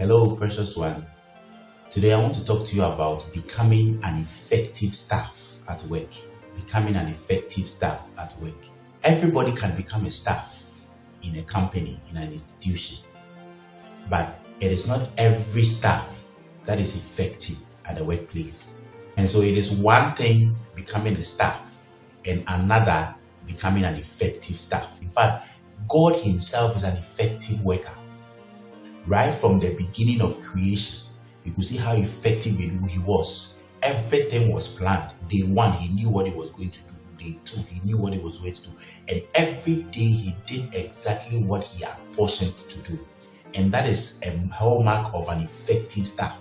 Hello, precious one. Today I want to talk to you about becoming an effective staff at work. Becoming an effective staff at work. Everybody can become a staff in a company, in an institution, but it is not every staff that is effective at the workplace. And so it is one thing becoming a staff and another becoming an effective staff. In fact, God Himself is an effective worker. Right from the beginning of creation, you could see how effective He was. Everything was planned. Day one, He knew what He was going to do. Day two, He knew what He was going to do. And every day He did exactly what He had portioned to do. And that is a hallmark of an effective staff.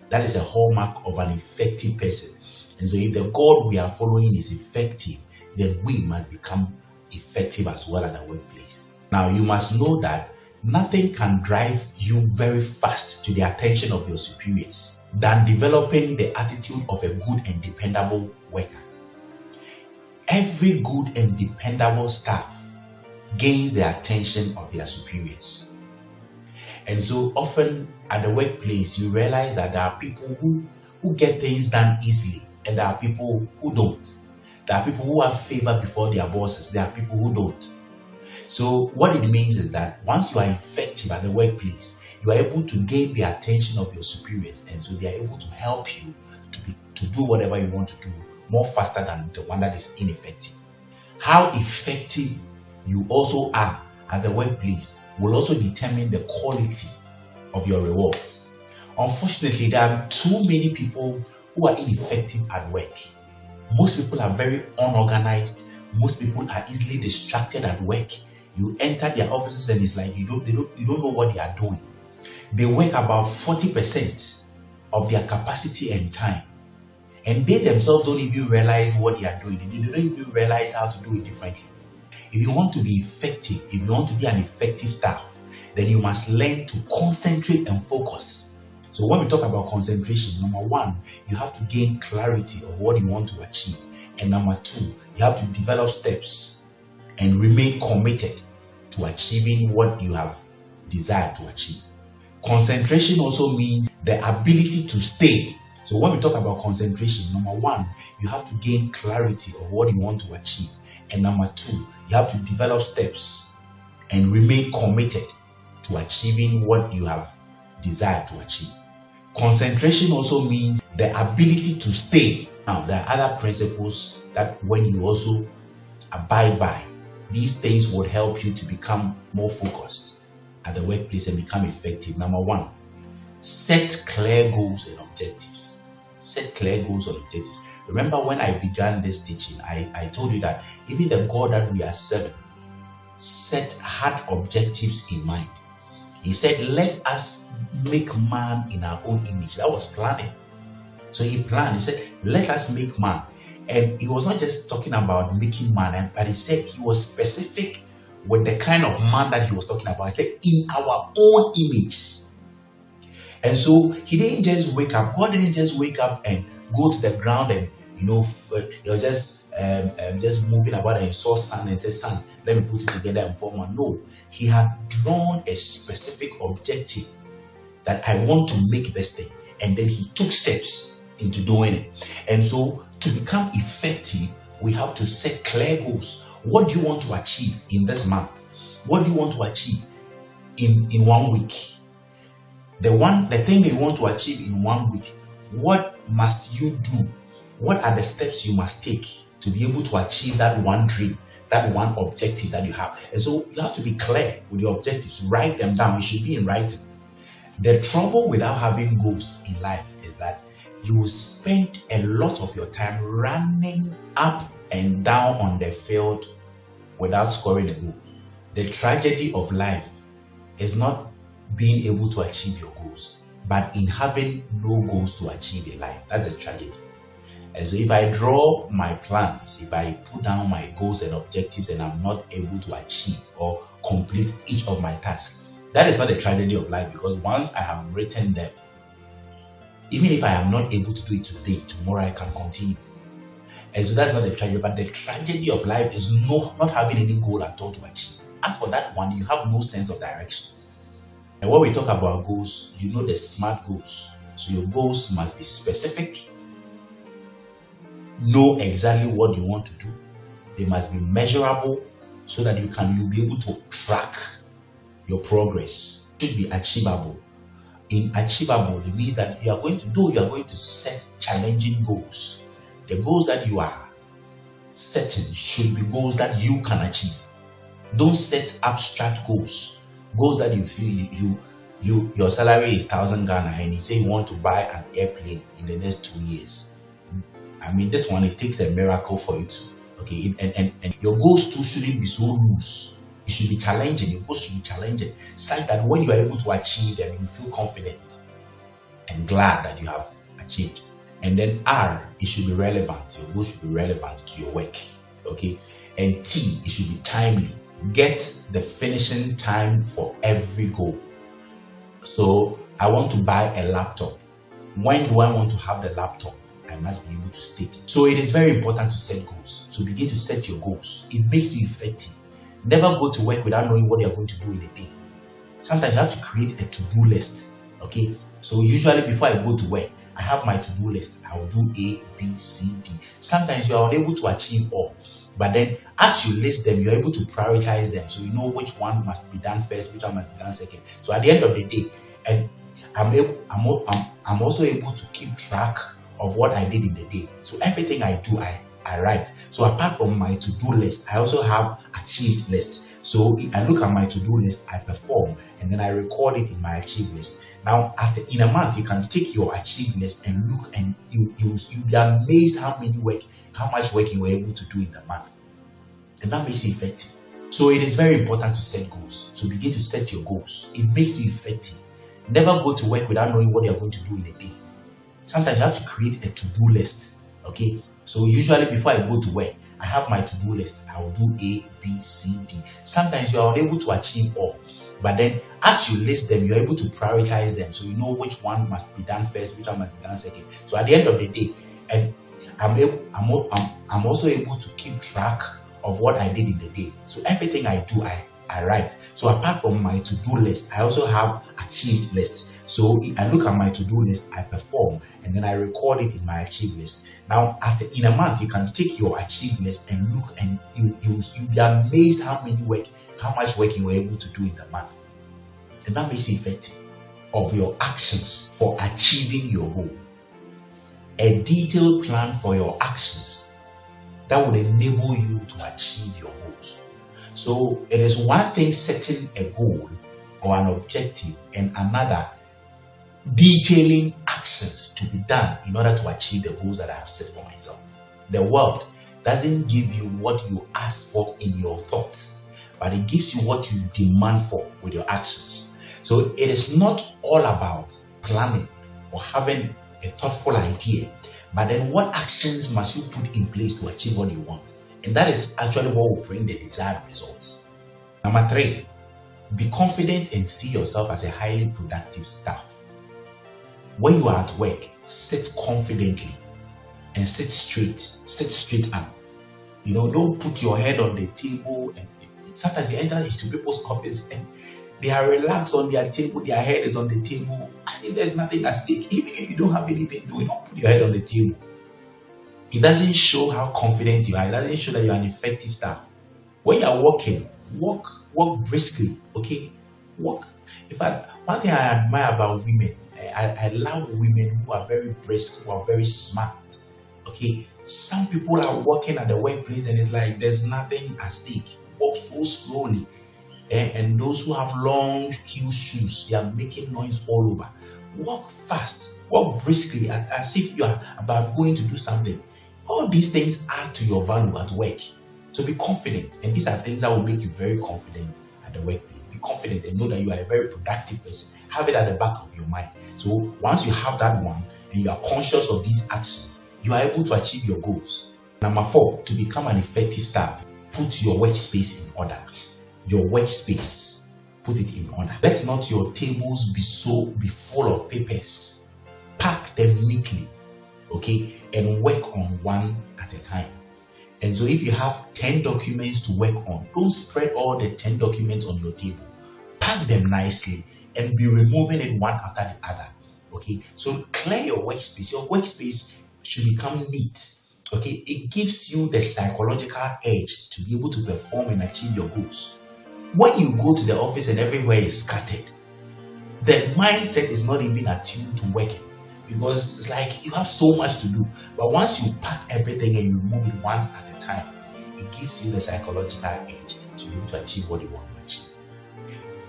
That is a hallmark of an effective person. And so if the God we are following is effective, then we must become effective as well at the workplace. Now you must know that nothing can drive you very fast to the attention of your superiors than developing the attitude of a good and dependable worker. Every good and dependable staff gains the attention of their superiors. And so often at the workplace, you realize that there are people who get things done easily, and there are people who don't. There are people who have favor before their bosses. There are people who don't. So what it means is that once you are effective at the workplace, you are able to gain the attention of your superiors, and so they are able to help you to do whatever you want to do more faster than the one that is ineffective. How effective you also are at the workplace will also determine the quality of your rewards. Unfortunately, there are too many people who are ineffective at work. Most people are very unorganized. Most people are easily distracted at work. You enter their offices and it's like you don't know what they are doing. They work about 40% of their capacity and time, and they themselves don't even realize what they are doing. They don't even realize how to do it differently. If you want to be effective, if you want to be an effective staff, then you must learn to concentrate and focus. So when we talk about concentration, number one, you have to gain clarity of what you want to achieve. And number two, you have to develop steps and remain committed to achieving what you have desired to achieve. Concentration also means the ability to stay. So when we talk about concentration, number one, you have to gain clarity of what you want to achieve. And number two, you have to develop steps and remain committed to achieving what you have desired to achieve. Concentration also means the ability to stay. Now, there are other principles that when you also abide by, these things would help you to become more focused at the workplace and become effective. Number one, set clear goals and objectives. Set clear goals and objectives. Remember when I began this teaching, I told you that even the God that we are serving had objectives in mind. He said, let us make man in our own image. That was planning. So he planned. He said, let us make man. And he was not just talking about making man, but he said he was specific with the kind of man that he was talking about. He said, in our own image. And so he didn't just wake up. God didn't just wake up and go to the ground and he was just moving about and he saw sun and said, "Sun, let me put it together and form one." No, he had drawn a specific objective that I want to make this thing, and then he took steps into doing it. And so to become effective, we have to set clear goals. What do you want to achieve in this month? What do you want to achieve in 1 week? The thing you want to achieve in 1 week, what must you do? What are the steps you must take to be able to achieve that one dream, that one objective that you have? And so you have to be clear with your objectives. Write them down. It should be in writing. The trouble without having goals in life is that you will spend a lot of your time running up and down on the field without scoring a goal. The tragedy of life is not being able to achieve your goals, but in having no goals to achieve in life. That's the tragedy. And so if I draw my plans, if I put down my goals and objectives and I'm not able to achieve or complete each of my tasks, that is not the tragedy of life, because once I have written them, even if I am not able to do it today, tomorrow I can continue. And so that's not the tragedy, but the tragedy of life is not having any goal at all to achieve. As for that one, you have no sense of direction. And when we talk about goals, you know the SMART goals. So your goals must be specific, know exactly what you want to do. They must be measurable so that you'll be able to track your progress. It should be achievable. In achievable, it means that you are going to set challenging goals. The goals that you are setting should be goals that you can achieve. Don't set abstract goals. Goals that you feel your salary is 1,000 Ghana and you say you want to buy an airplane in the next 2 years. I mean, this one, it takes a miracle for you to, okay, and your goals too shouldn't be so loose. It should be challenging. Your goals should be challenging, such that when you are able to achieve them, you feel confident and glad that you have achieved. And then R, it should be relevant. Your goals should be relevant to your work, okay. And T, it should be timely. Get the finishing time for every goal. So I want to buy a laptop. When do I want to have the laptop? I must be able to state it. So it is very important to set goals. So begin to set your goals. It makes you effective. Never go to work without knowing what you're going to do in a day. Sometimes you have to create a to-do list. Okay. So usually before I go to work, I have my to-do list. I will do A, B, C, D. Sometimes you are unable to achieve all. But then as you list them, you're able to prioritize them. So you know which one must be done first, which one must be done second. So at the end of the day, and I'm also able to keep track of what I did in the day. So everything I do, I write. So apart from my to-do list, I also have achieved list. So I look at my to-do list, I perform, and then I record it in my achieved list. Now, in a month, you can take your achieved list and look, and you'll be amazed how much work you were able to do in the month. And that makes you effective. So it is very important to set goals. So begin to set your goals. It makes you effective. Never go to work without knowing what you're going to do in a day. Sometimes you have to create a to-do list. Okay. So usually before I go to work, I have my to-do list. I will do A, B, C, D. Sometimes you are unable to achieve all. But then as you list them, you're able to prioritize them. So you know which one must be done first, which one must be done second. So at the end of the day, and I'm also able to keep track of what I did in the day. So everything I do, I write. So apart from my to-do list, I also have achieved list. So I look at my to-do list, I perform, and then I record it in my achieved list. Now, in a month, you can take your achieved list and look, and you'll be amazed how much work you were able to do in the month. And that makes you effective of your actions for achieving your goal. A detailed plan for your actions that will enable you to achieve your goals. So it is one thing setting a goal or an objective, and another detailing actions to be done in order to achieve the goals that I have set for myself. The world doesn't give you what you ask for in your thoughts, but it gives you what you demand for with your actions. So it is not all about planning or having a thoughtful idea, but then what actions must you put in place to achieve what you want? And that is actually what will bring the desired results. Number 3, be confident and see yourself as a highly productive staff. When you are at work, sit confidently and sit straight up. Don't put your head on the table. And sometimes you enter into people's office and they are relaxed on their table, their head is on the table, as if there's nothing at stake. Even if you don't have anything doing, don't put your head on the table. It doesn't show how confident you are. It doesn't show that you are an effective staff. When you are walking, walk briskly, okay? Walk. In fact, one thing I admire about women, I love women who are very brisk, who are very smart, okay? Some people are walking at the workplace and it's like there's nothing at stake. Walk so slowly. And those who have long heel shoes, they are making noise all over. Walk fast, walk briskly, as if you are about going to do something. All these things add to your value at work. So be confident, and these are things that will make you very confident at the workplace. Be confident and know that you are a very productive person. Have it at the back of your mind. So once you have that one and you are conscious of these actions, you are able to achieve your goals. Number 4, to become an effective staff, put your workspace in order. Your workspace, put it in order. Let not your tables be full of papers. Pack them neatly, okay, and work on one at a time. And so if you have 10 documents to work on, don't spread all the 10 documents on your table. Pack them nicely and be removing it one after the other. Okay, so clear your workspace. Your workspace should become neat. Okay, it gives you the psychological edge to be able to perform and achieve your goals. When you go to the office and everywhere is scattered, the mindset is not even attuned to working, because it's like you have so much to do. But once you pack everything and you remove it one at a time, it gives you the psychological edge to be able to achieve what you want to achieve.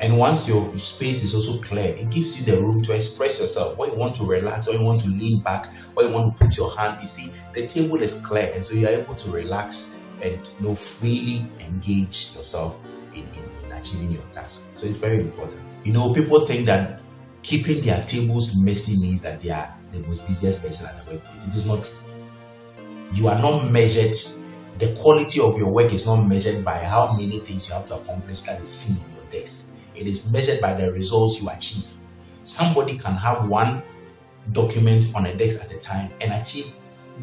And once your space is also clear, it gives you the room to express yourself. When you want to relax, or you want to lean back, or you want to put your hand, you see, the table is clear, and so you are able to relax and freely engage yourself in achieving your task. So it's very important. People think that keeping their tables messy means that they are the most busiest person at the workplace. It is not true. You are not measured. The quality of your work is not measured by how many things you have to accomplish that is seen in your desk. It is measured by the results you achieve. Somebody can have one document on a desk at a time and achieve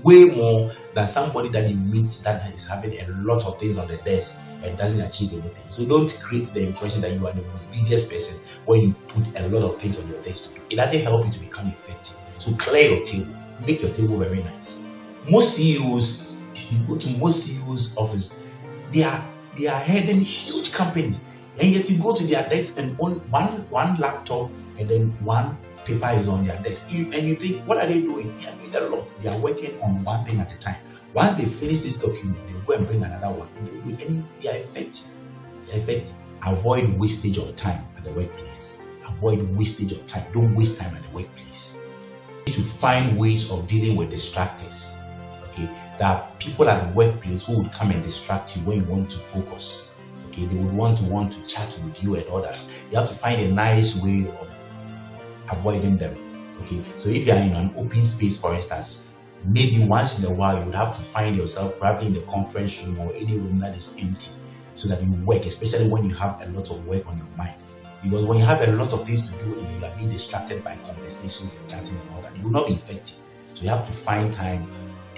way more than somebody that you meet that is having a lot of things on the desk and doesn't achieve anything. So don't create the impression that you are the most busiest person when you put a lot of things on your desk to do. It doesn't help you to become effective. So clear your table. Make your table very nice. Most CEOs, if you go to most CEOs' office, they are heading huge companies, and yet you go to their desk and on one laptop and then one paper is on their desk. And you think, what are they doing? They are doing a lot. They are working on one thing at a time. Once they finish this document, they go and bring another one. And they are effective. Avoid wastage of time at the workplace. Avoid wastage of time. Don't waste time at the workplace. You need to find ways of dealing with distractors. Okay, there are people at the workplace who would come and distract you when you want to focus. Okay, they would want to chat with you and all that. You have to find a nice way of avoiding them. Okay, so if you are in an open space, for instance, maybe once in a while you would have to find yourself probably in the conference room or any room that is empty, so that you work, especially when you have a lot of work on your mind. Because when you have a lot of things to do and you are being distracted by conversations and chatting and all that, you will not be effective. So you have to find time,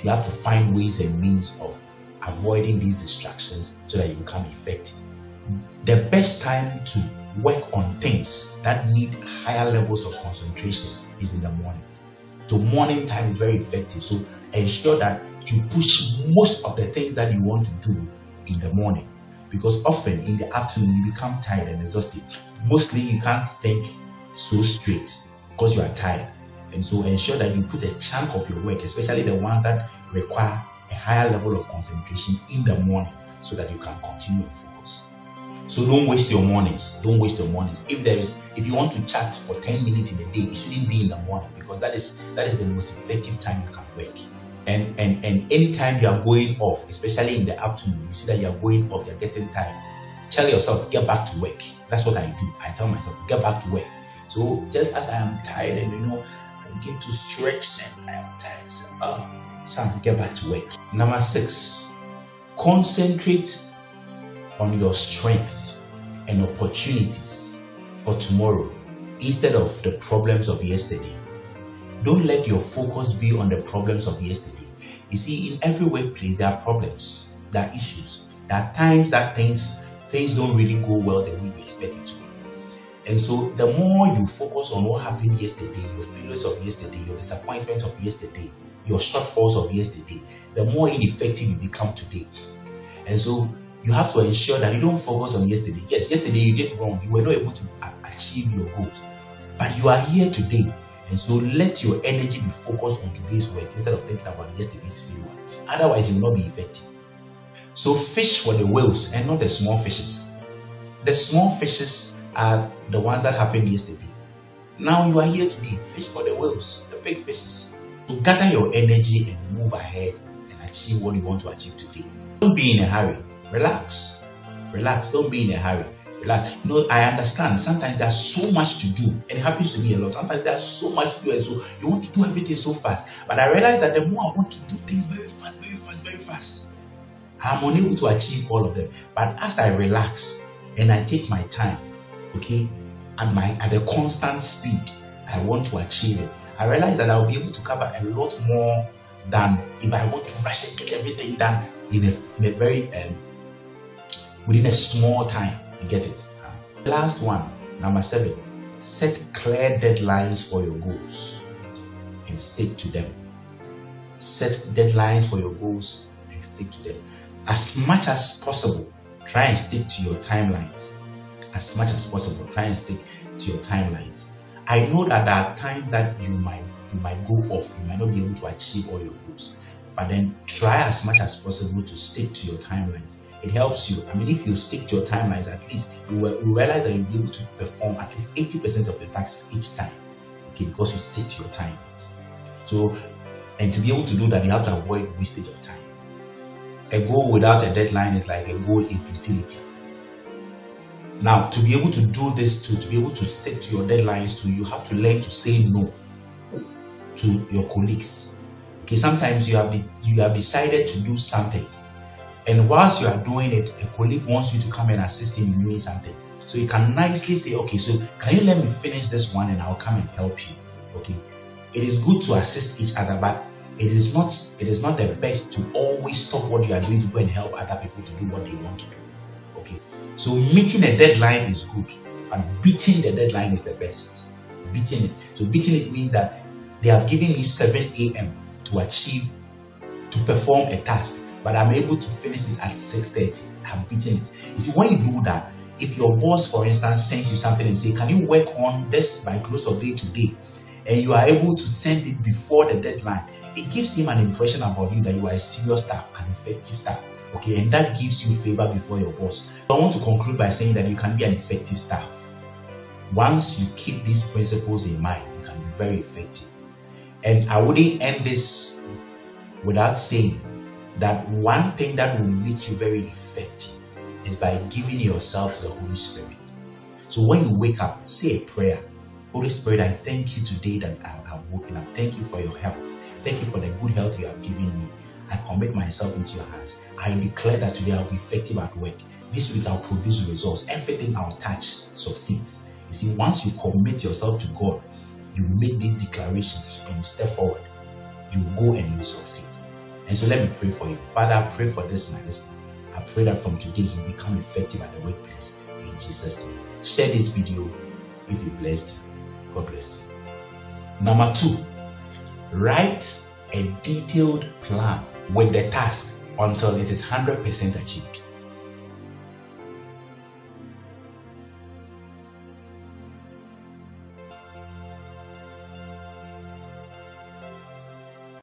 you have to find ways and means of avoiding these distractions so that you become effective. The best time to work on things that need higher levels of concentration is in the morning. So morning time is very effective. So ensure that you push most of the things that you want to do in the morning, because often in the afternoon you become tired and exhausted. Mostly you can't think so straight because you are tired. And so ensure that you put a chunk of your work, especially the ones that require a higher level of concentration, in the morning so that you can continue and focus. So don't waste your mornings. Don't waste your mornings. If you want to chat for 10 minutes in a day, it shouldn't be in the morning, because that is the most effective time you can work. And anytime you are going off, especially in the afternoon, you see that you are going off, you're getting tired, tell yourself, get back to work. That's what I do. I tell myself, get back to work. So just as I am tired and I begin to stretch, and I am tired, so Sam, get back to work. Number 6, concentrate on your strength and opportunities for tomorrow instead of the problems of yesterday. Don't let your focus be on the problems of yesterday. You see, in every workplace there are problems, there are issues, there are times that things don't really go well the way you expect it to be. And so the more you focus on what happened yesterday, your failures of yesterday, your disappointments of yesterday, your shortfalls of yesterday, the more ineffective you become today. And so you have to ensure that you don't focus on yesterday. Yes, yesterday you did wrong, you were not able to achieve your goals, but you are here today. And so let your energy be focused on today's work instead of thinking about yesterday's failure. Otherwise, you will not be effective. So fish for the whales and not the small fishes. The small fishes are the ones that happened yesterday. Now you are here today. Fish for the whales, the big fishes. So gather your energy and move ahead and achieve what you want to achieve today. Don't be in a hurry. Relax. Don't be in a hurry. Relax. I understand. Sometimes there's so much to do, and it happens to me a lot. Sometimes there's so much to do, and so you want to do everything so fast. But I realize that the more I want to do things very fast, I'm unable to achieve all of them. But as I relax and I take my time, okay, at a constant speed, I want to achieve it. I realize that I'll be able to cover a lot more than if I want to rush and get everything done in a very within a small time. You get it? Last one, number 7. Set clear deadlines for your goals and stick to them. Set deadlines for your goals and stick to them. As much as possible, try and stick to your timelines. As much as possible, try and stick to your timelines. I know that there are times that you might go off, you might not be able to achieve all your goals, but then try as much as possible to stick to your timelines. It helps you. I mean, if you stick to your timelines, at least you will realize that you'll be able to perform at least 80% of the tasks each time, okay, because you stick to your timelines. So, and to be able to do that, you have to avoid wastage of time. A goal without a deadline is like a goal in futility. Now, to be able to do this too, to be able to stick to your deadlines too, you have to learn to say no to your colleagues. Okay, sometimes you have decided to do something, and whilst you are doing it, a colleague wants you to come and assist him in doing something. So you can nicely say, okay, so can you let me finish this one and I'll come and help you. Okay, it is good to assist each other, but it is not the best to always stop what you are doing to go and help other people to do what they want to do. Okay, so meeting a deadline is good, and beating the deadline is the best. Beating it. So beating it means that they have given me 7 a.m. to perform a task, but I'm able to finish it at 6:30. I'm beating it. You see, when you do that, if your boss, for instance, sends you something and say, can you work on this by close of day today? And you are able to send it before the deadline, it gives him an impression about you that you are a serious staff, an effective staff. Okay, and that gives you favor before your boss. So I want to conclude by saying that you can be an effective staff. Once you keep these principles in mind, you can be very effective. And I wouldn't end this without saying that one thing that will make you very effective is by giving yourself to the Holy Spirit. So when you wake up, say a prayer. Holy Spirit, I thank you today that I have woken up. Thank you for your health. Thank you for the good health you have given me. I commit myself into your hands. I declare that today I'll be effective at work. This week I'll produce results. Everything I'll touch succeeds. You see, once you commit yourself to God, you make these declarations and you step forward. You go and you succeed. And so let me pray for you. Father, I pray for this my listener. I pray that from today he become effective at the workplace. In Jesus' name. Share this video if you blessed you. God bless you. Number 2, write a detailed plan with the task until it is 100% achieved.